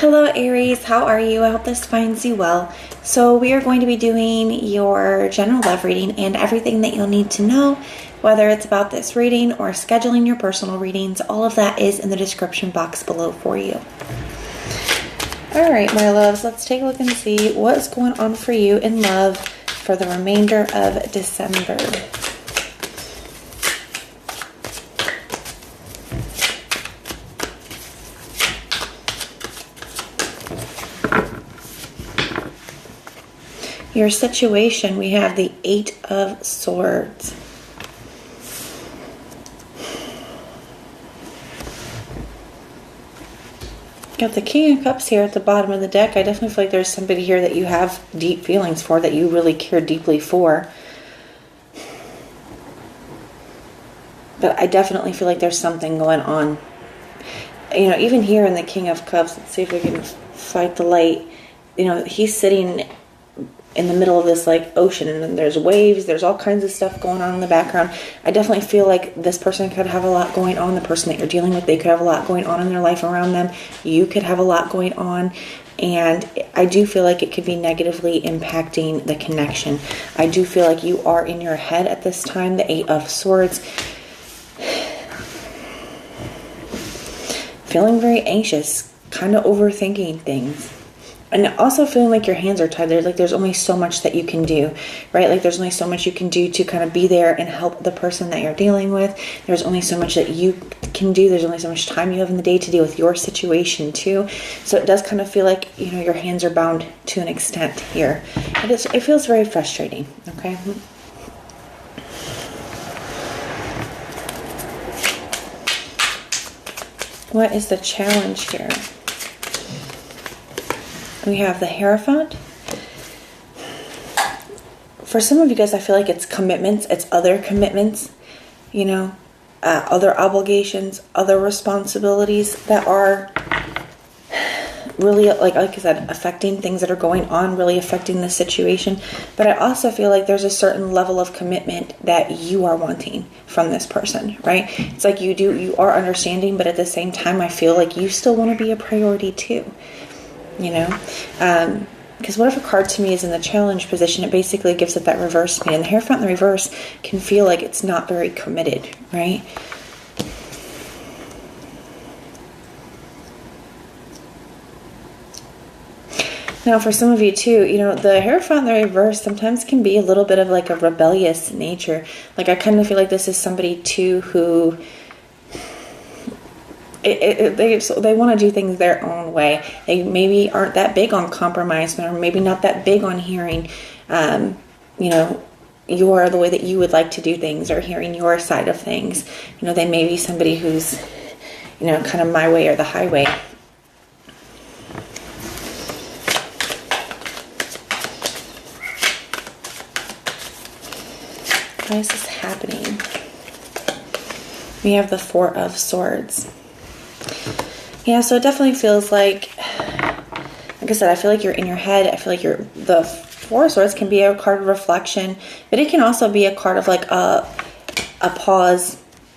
Hello Aries, how are you? I hope this finds you well. So we are going to be doing your general love reading and everything that you'll need to know, whether it's about this reading or scheduling your personal readings. All of that is in the description box below for you. All right, my loves, let's take a look and see what's going on for you in love for the remainder of December. Your situation, we have the 8 of Swords. Got the King of Cups here at the bottom of the deck. I definitely feel like there's somebody here that you have deep feelings for, that you really care deeply for. But I definitely feel like there's something going on. You know, even here in the King of Cups, let's see if we can fight the light. You know, he's sitting in the middle of this like ocean, and there's waves, there's all kinds of stuff going on in the background. I definitely feel like this person could have a lot going on. The person that you're dealing with, they could have a lot going on in their life around them. You could have a lot going on, and I do feel like it could be negatively impacting the connection. I do feel like you are in your head at this time, the 8 of Swords, feeling very anxious, kind of overthinking things. And also feeling like your hands are tied. There's only so much that you can do, right? Like there's only so much you can do to kind of be there and help the person that you're dealing with. There's only so much that you can do. There's only so much time you have in the day to deal with your situation too. So it does kind of feel like, you know, your hands are bound to an extent here. It feels very frustrating, okay? What is the challenge here? We have the Hierophant. For some of you guys, I feel like it's commitments. It's other commitments, you know, other obligations, other responsibilities that are really, like I said, affecting things that are going on, really affecting the situation. But I also feel like there's a certain level of commitment that you are wanting from this person, right? It's like you are understanding, but at the same time, I feel like you still want to be a priority too. You know, because what if a card to me is in the challenge position? It basically gives it that reverse me. And the Hierophant in the reverse can feel like it's not very committed, right? Now, for some of you too, you know, the Hierophant in the reverse sometimes can be a little bit of like a rebellious nature. Like I kind of feel like this is somebody too who they want to do things their own way. They maybe aren't that big on compromise, or maybe not that big on hearing, you know, the way that you would like to do things, or hearing your side of things. You know, they may be somebody who's, you know, kind of my way or the highway. Why is this happening? We have the 4 of Swords. Yeah, so it definitely feels like I said, I feel like you're in your head. I feel like the 4 of Swords can be a card of reflection, but it can also be a card of like a pause,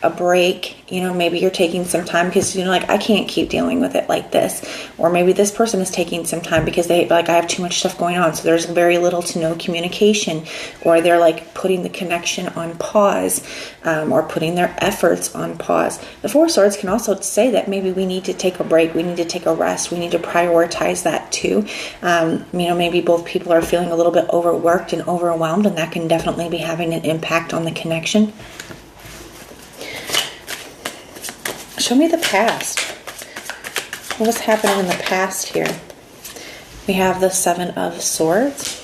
a break. You know, maybe you're taking some time because, you know, like I can't keep dealing with it like this. Or maybe this person is taking some time because I have too much stuff going on. So there's very little to no communication, or they're like putting the connection on pause, or putting their efforts on pause. The 4 of Swords can also say that maybe we need to take a break. We need to take a rest. We need to prioritize that too. You know, maybe both people are feeling a little bit overworked and overwhelmed, and that can definitely be having an impact on the connection. Show me the past. What was happening in the past here? We have the 7 of Swords.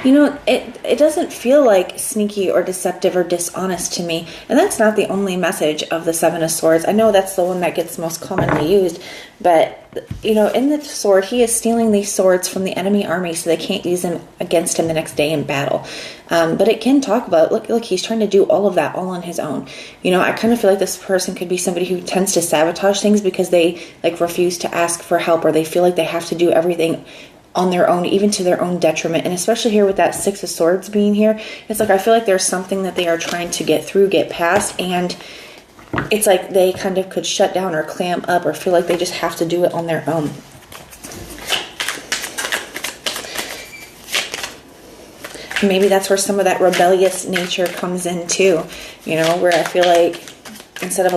You know, it doesn't feel like sneaky or deceptive or dishonest to me. And that's not the only message of the 7 of Swords. I know that's the one that gets most commonly used. But, you know, in the sword, he is stealing these swords from the enemy army so they can't use them against him the next day in battle. But it can talk about, look, he's trying to do all of that all on his own. You know, I kind of feel like this person could be somebody who tends to sabotage things because they, like, refuse to ask for help, or they feel like they have to do everything on their own, even to their own detriment. And especially here with that Six of Swords being here, it's like I feel like there's something that they are trying to get through, get past, and it's like they kind of could shut down or clam up or feel like they just have to do it on their own. Maybe that's where some of that rebellious nature comes in too, you know, where I feel like instead of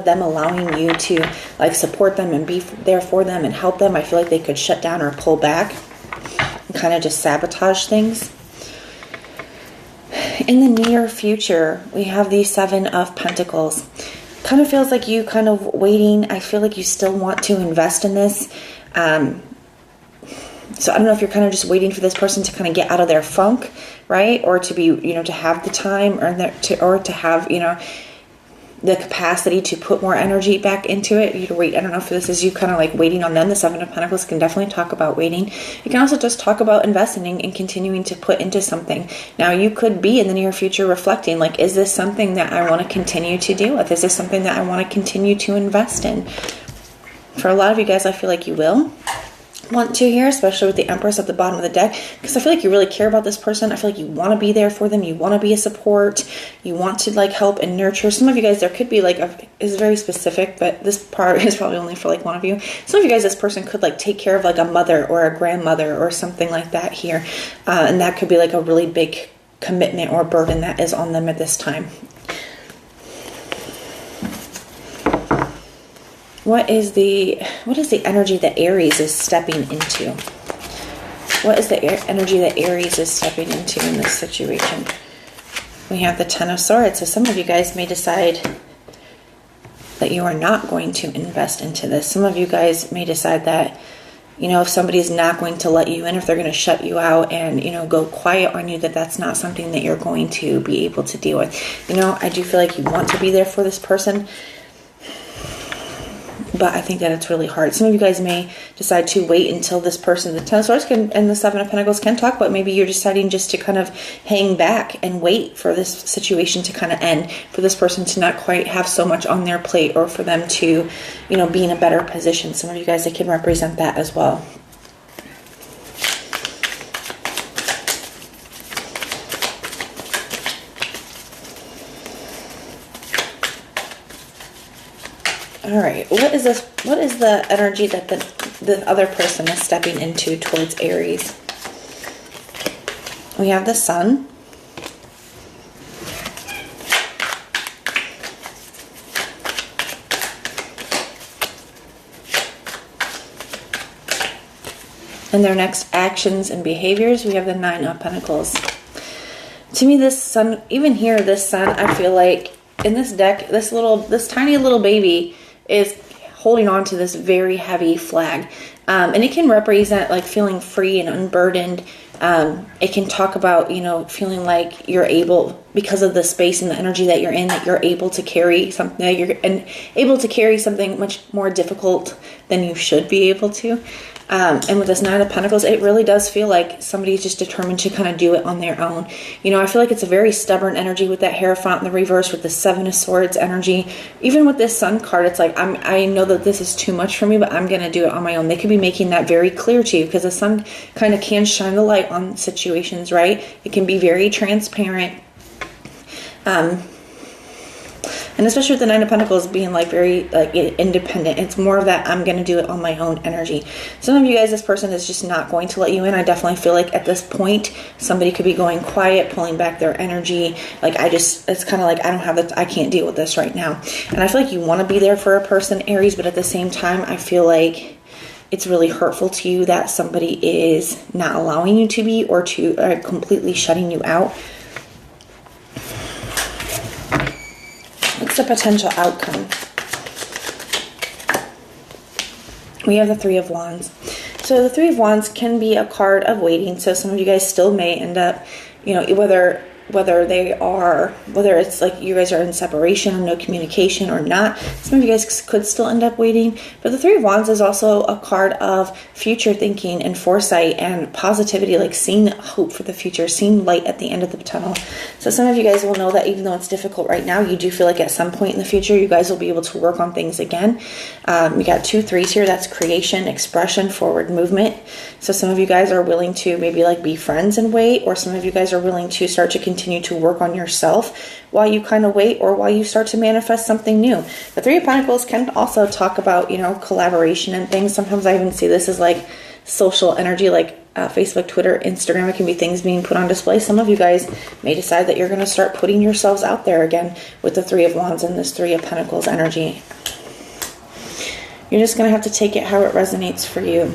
them allowing you to like support them and be there for them and help them, I feel like they could shut down or pull back and kind of just sabotage things. In the near future, we have the Seven of Pentacles. Kind of feels like you kind of waiting. I feel like you still want to invest in this. So I don't know if you're kind of just waiting for this person to kind of get out of their funk, right? Or to be, you know, to have the time or to have, you know, the capacity to put more energy back into it. You wait. I don't know if this is you kind of like waiting on them. The Seven of Pentacles can definitely talk about waiting. You can also just talk about investing and continuing to put into something. Now you could be in the near future reflecting like, is this something that I want to continue to deal with? Is this something that I want to continue to invest in? For a lot of you guys, I feel like you will want to here, especially with the Empress at the bottom of the deck, because I feel like you really care about this person. I feel like you want to be there for them. You want to be a support. You want to like help and nurture. Some of you guys, there could be like is very specific, but this part is probably only for like one of you. Some of you guys, this person could like take care of like a mother or a grandmother or something like that here, and that could be like a really big commitment or burden that is on them at this time. What is the energy that Aries is stepping into? What is the energy that Aries is stepping into in this situation? We have the Ten of Swords. So some of you guys may decide that you are not going to invest into this. Some of you guys may decide that, you know, if somebody's not going to let you in, if they're going to shut you out and, you know, go quiet on you, that's not something that you're going to be able to deal with. You know, I do feel like you want to be there for this person, but I think that it's really hard. Some of you guys may decide to wait until this person, the Ten of Swords and the Seven of Pentacles can talk, but maybe you're deciding just to kind of hang back and wait for this situation to kind of end, for this person to not quite have so much on their plate, or for them to, you know, be in a better position. Some of you guys, that can represent that as well. All right, what is this? What is the energy that the other person is stepping into towards Aries? We have the Sun. And their next actions and behaviors, we have the Nine of Pentacles. To me, this Sun, even here, this Sun, I feel like in this deck, this tiny little baby is holding on to this very heavy flag. And it can represent like feeling free and unburdened. It can talk about, you know, feeling like you're able, because of the space and the energy that you're in, that you're able to carry something, that you're able to carry something much more difficult than you should be able to. And with this Nine of Pentacles, it really does feel like somebody's just determined to kind of do it on their own. You know, I feel like it's a very stubborn energy with that Hierophant in the reverse, with the Seven of Swords energy. Even with this Sun card, it's like, I know that this is too much for me, but I'm going to do it on my own. They could be making that very clear to you, because the Sun kind of can shine the light on situations, right? It can be very transparent. And especially with the Nine of Pentacles being like very like independent, it's more of that I'm going to do it on my own energy. Some of you guys, this person is just not going to let you in. I definitely feel like at this point, somebody could be going quiet, pulling back their energy. Like it's kind of like, I can't deal with this right now. And I feel like you want to be there for a person, Aries, but at the same time, I feel like it's really hurtful to you that somebody is not allowing you to be, or completely shutting you out. What's the potential outcome? We have the Three of Wands. So the Three of Wands can be a card of waiting. So some of you guys still may end up, you know, whether whether it's like you guys are in separation or no communication or not. Some of you guys could still end up waiting. But the Three of Wands is also a card of future thinking and foresight and positivity, like seeing hope for the future, seeing light at the end of the tunnel. So some of you guys will know that even though it's difficult right now, you do feel like at some point in the future, you guys will be able to work on things again. We got 2 3s here. That's creation, expression, forward movement. So some of you guys are willing to maybe like be friends and wait, or some of you guys are willing to start to continue to work on yourself while you kind of wait, or while you start to manifest something new. The Three of Pentacles can also talk about, collaboration and things. Sometimes I even see this as like social energy, like Facebook, Twitter, Instagram. It can be things being put on display. Some of you guys may decide that you're going to start putting yourselves out there again with the Three of Wands and this Three of Pentacles energy. You're just going to have to take it how it resonates for you.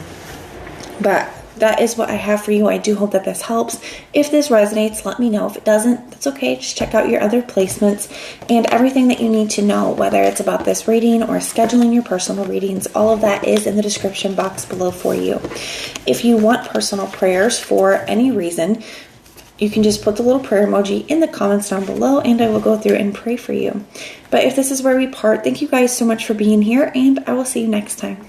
But that is what I have for you. I do hope that this helps. If this resonates, let me know. If it doesn't, that's okay. Just check out your other placements and everything that you need to know, whether it's about this reading or scheduling your personal readings. All of that is in the description box below for you. If you want personal prayers for any reason, you can just put the little prayer emoji in the comments down below and I will go through and pray for you. But if this is where we part, thank you guys so much for being here and I will see you next time.